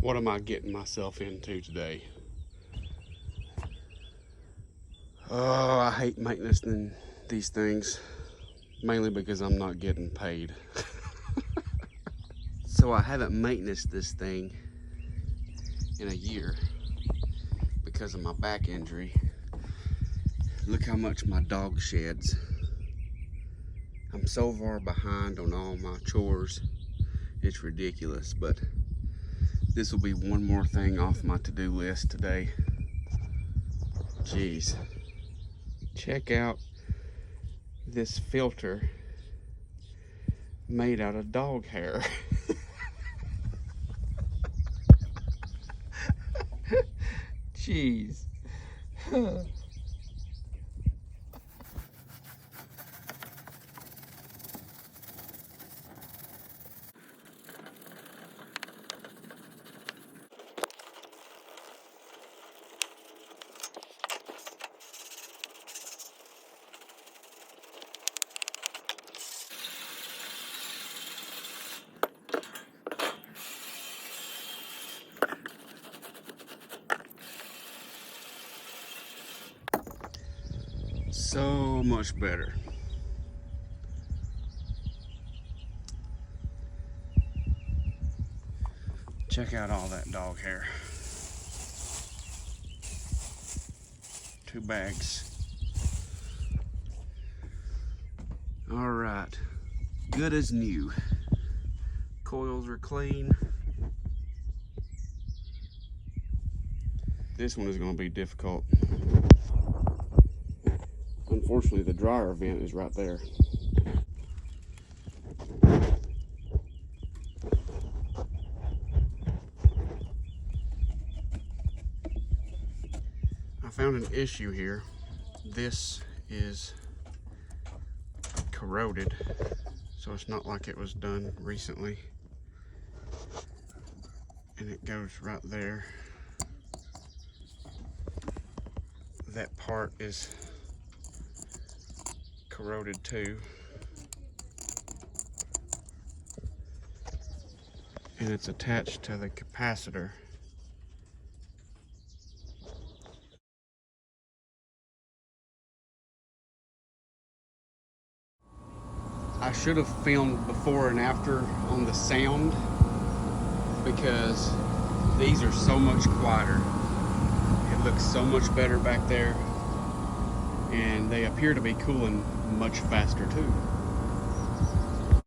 What am I getting myself into today? Oh, I hate maintaining these things, mainly because I'm not getting paid. So I haven't maintained this thing in a year because of my back injury. Look how much my dog sheds. I'm so far behind on all my chores. It's ridiculous, but this will be one more thing off my to-do list today. Jeez. Check out this filter made out of dog hair. Jeez. So much better. Check out all that dog hair. 2 bags. All right, good as new. Coils are clean. This one is going to be difficult. Unfortunately, the dryer vent is right there. I found an issue here. This is corroded, so it's not like it was done recently. And it goes right there. That part is corroded too. And it's attached to the capacitor. I should have filmed before and after on the sound, because these are so much quieter. It looks so much better back there, and they appear to be cooling much faster too.